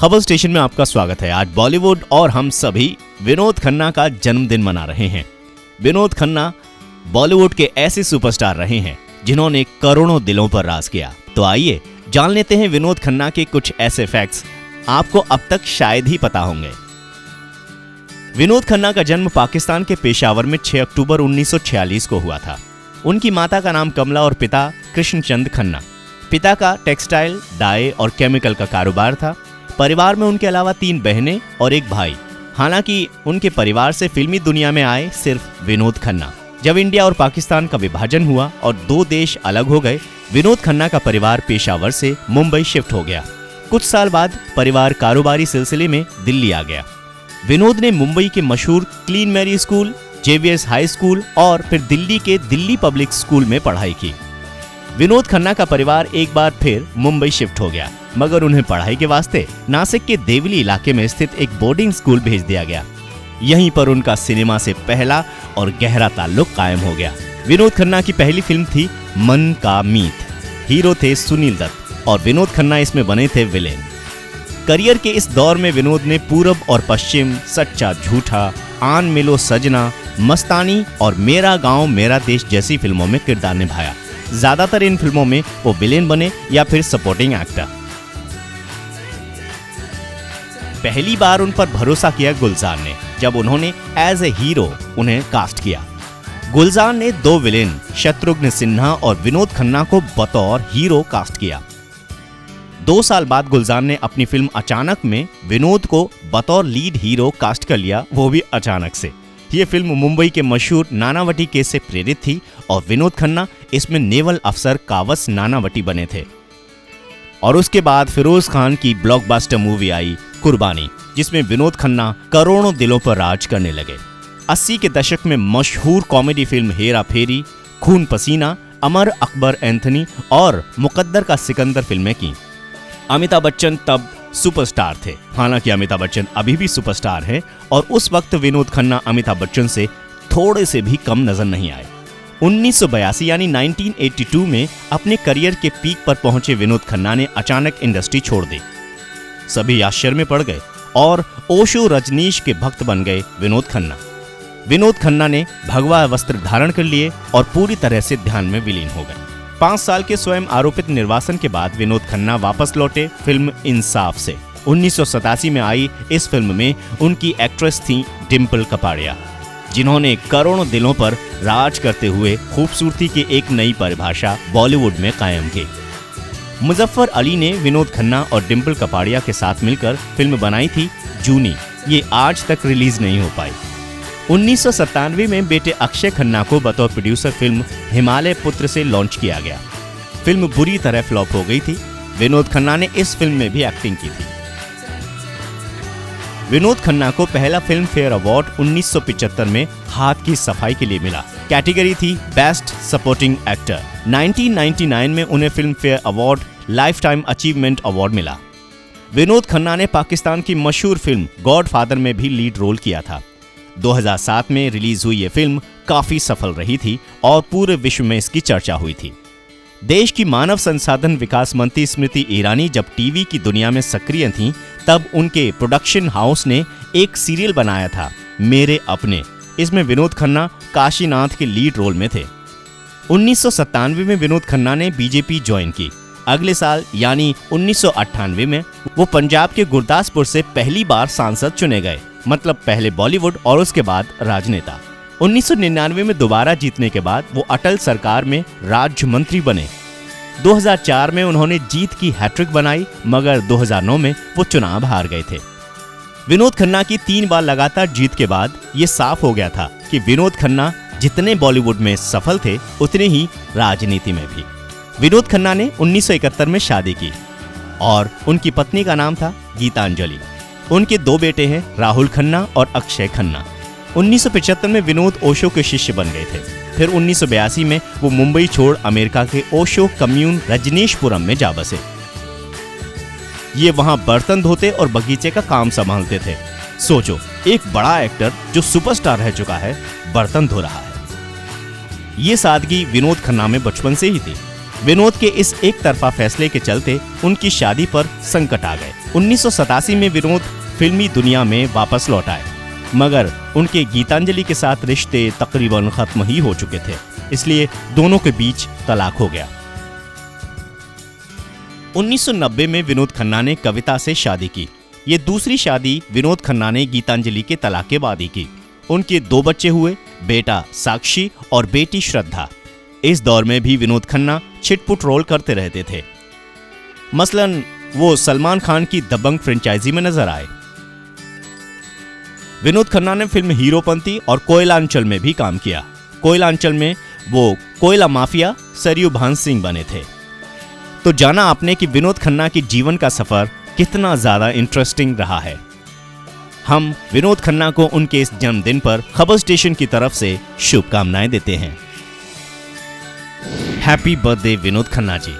खबर स्टेशन में आपका स्वागत है। आज बॉलीवुड और हम सभी विनोद खन्ना का जन्मदिन मना रहे हैं। विनोद खन्ना बॉलीवुड के ऐसे सुपरस्टार रहे हैं जिन्होंने करोड़ों दिलों पर राज किया। तो आइए जान लेते हैं विनोद खन्ना के कुछ ऐसे फैक्ट्स आपको अब तक शायद ही पता होंगे। विनोद खन्ना का जन्म पाकिस्तान के पेशावर में 6 अक्टूबर 1946 को हुआ था। उनकी माता का नाम कमला और पिता कृष्णचंद खन्ना। पिता का टेक्सटाइल, डाई और केमिकल का कारोबार था। परिवार में उनके अलावा 3 बहनें और 1 भाई। हालांकि उनके परिवार से फिल्मी दुनिया में आए सिर्फ विनोद खन्ना। जब इंडिया और पाकिस्तान का विभाजन हुआ और 2 देश अलग हो गए, विनोद खन्ना का परिवार पेशावर से मुंबई शिफ्ट हो गया। कुछ साल बाद परिवार कारोबारी सिलसिले में दिल्ली आ गया। विनोद ने मुंबई के मशहूर Queen Mary school, Xavier's high school और फिर दिल्ली के दिल्ली पब्लिक स्कूल में पढ़ाई की। विनोद खन्ना का परिवार एक बार फिर मुंबई शिफ्ट हो गया, मगर उन्हें पढ़ाई के वास्ते नासिक के देवली इलाके में स्थित एक बोर्डिंग स्कूल भेज दिया गया। यहीं पर उनका सिनेमा से पहला और गहरा ताल्लुक कायम हो गया। विनोद खन्ना की पहली फिल्म थी मन का मीत। हीरो थे सुनील दत्त और विनोद खन्ना इसमें बने थे विलेन। करियर के इस दौर में विनोद ने पूरब और पश्चिम, सच्चा झूठा, आन मिलो सजना, मस्तानी और मेरा गांव मेरा देश जैसी फिल्मों में किरदार निभाया। ज्यादातर इन फिल्मों में वो विलेन बने या फिर सपोर्टिंग एक्टर। पहली बार उन पर भरोसा किया गुलजार ने जब उन्होंने एज ए हीरो उन्हें कास्ट किया। गुलजार ने 2 विलेन शत्रुघ्न सिन्हा और विनोद खन्ना को बतौर हीरो कास्ट किया। 2 साल बाद गुलजार ने अपनी फिल्म अचानक में विनोद को बतौर लीड हीरो कास्ट कर लिया, वो भी अचानक से। ये फिल्म मुंबई के मशहूर नानावटी केस से प्रेरित थी और विनोद खन्ना इसमें नेवल अफसर कावस नानावटी बने थे। और उसके बाद फिरोज खान की ब्लॉकबस्टर मूवी आई कुर्बानी, जिसमें विनोद खन्ना करोड़ों दिलों पर राज करने लगे। 80 के दशक में मशहूर कॉमेडी फिल्म हेरा फेरी, खून पसीना, अमर अकबर एंथनी और मुकद्दर का सिकंदर फिल्में की। अमिताभ बच्चन तब सुपरस्टार थे। हालांकि अमिताभ बच्चन अभी भी सुपरस्टार हैं और उस वक्त विनोद खन्ना अमिताभ बच्चन से थोड़े से भी कम नजर नहीं आए। 1982 यानी 1982 में अपने करियर के पीक पर पहुंचे विनोद खन्ना ने अचानक इंडस्ट्री छोड़ दी। सभी आश्चर्य में पड़ गए और ओशो रजनीश के भक्त बन गए विनोद खन्ना। विनोद खन्ना ने भगवा वस्त्र धारण कर लिए और पूरी तरह से ध्यान में विलीन हो गए। 5 साल के स्वयं आरोपित निर्वासन के बाद विनोद खन्ना वापस लौटे फिल्म इंसाफ से। 1987 में आई इस फिल्म में उनकी एक्ट्रेस थी डिम्पल कपाड़िया, जिन्होंने करोड़ों दिलों पर राज करते हुए खूबसूरती की एक नई परिभाषा बॉलीवुड में कायम की। मुजफ्फर अली ने विनोद खन्ना और डिम्पल कपाड़िया के साथ मिलकर फिल्म बनाई थी जूनी। ये आज तक रिलीज नहीं हो पाई। 1997 में बेटे अक्षय खन्ना को बतौर प्रोड्यूसर फिल्म हिमालय पुत्र से लॉन्च किया गया। फिल्म बुरी तरह फ्लॉप हो गई थी। विनोद खन्ना ने इस फिल्म में भी एक्टिंग की थी। विनोद खन्ना को पहला फिल्म फेयर अवार्ड 1975 में हाथ की सफाई के लिए मिला। कैटेगरी थी बेस्ट सपोर्टिंग एक्टर। 1999 में उन्हें film fair award life time achievement award मिला। विनोद खन्ना ने पाकिस्तान की मशहूर फिल्म गॉडफादर में भी लीड रोल किया था। 2007 में रिलीज हुई ये फिल्म काफी सफल रही थी और पूरे विश्व में इसकी चर्चा हुई थी। देश की मानव संसाधन विकास मंत्री स्मृति ईरानी जब टीवी की दुनिया में सक्रिय थीं, तब उनके प्रोडक्शन हाउस ने एक सीरियल बनाया था मेरे अपने। इसमें विनोद खन्ना काशीनाथ के लीड रोल में थे। 1997 में विनोद खन्ना ने बीजेपी ज्वाइन की। अगले साल यानी 1998 में वो पंजाब के गुरदासपुर से पहली बार सांसद चुने गए, मतलब पहले बॉलीवुड और उसके बाद राजनेता। 1999 में दोबारा जीतने के बाद वो अटल सरकार में राज्य मंत्री बने। 2004 में उन्होंने जीत की हैट्रिक बनाई, मगर 2009 में वो चुनाव हार गए थे। विनोद खन्ना की 3 बार लगातार जीत के बाद ये साफ हो गया था कि विनोद खन्ना जितने बॉलीवुड में सफल थे, उतने ही राजनीति में भी। विनोद खन्ना ने 1971 में शादी की और उनकी पत्नी का नाम था गीतांजलि। उनके 2 बेटे हैं, राहुल खन्ना और अक्षय खन्ना। 1975 में विनोद ओशो के शिष्य बन गए थे। फिर 1982 में वो मुंबई छोड़ अमेरिका के ओशो कम्यून रजनीशपुरम में जा बसे। ये वहां बर्तन धोते और बगीचे का काम संभालते थे। सोचो, एक बड़ा एक्टर जो सुपरस्टार रह चुका है, बर्तन धो रहा है। ये सादगी विनोद खन्ना में बचपन से ही थी। विनोद के इस एक तरफा फैसले के चलते उनकी शादी पर संकट आ गए। 1987 में विनोद फिल्मी दुनिया में वापस लौट आए, मगर उनके गीतांजलि के साथ रिश्ते तकरीबन खत्म ही हो चुके थे, इसलिए दोनों के बीच तलाक हो गया। 1990 में विनोद खन्ना ने कविता से शादी की। ये दूसरी शादी विनोद खन्ना ने गीतांजलि के तलाक के बाद ही की। उनके 2 बच्चे हुए, बेटा साक्षी और बेटी श्रद्धा। इस दौर में भी विनोद खन्ना छिटपुट रोल करते रहते थे। मसलन वो सलमान खान की दबंग फ्रेंचाइजी में नजर आए। विनोद खन्ना ने फिल्म हीरोपंती और कोयलांचल में भी काम किया। कोयलांचल में वो कोयला माफिया सरयू भान सिंह बने थे। तो जाना आपने कि विनोद खन्ना की जीवन का सफर कितना ज्यादा इंटरेस्टिंग रहा है। हम विनोद खन्ना को उनके इस जन्मदिन पर खबर स्टेशन की तरफ से शुभकामनाएं देते हैं। Happy birthday Vinod Khanna ji.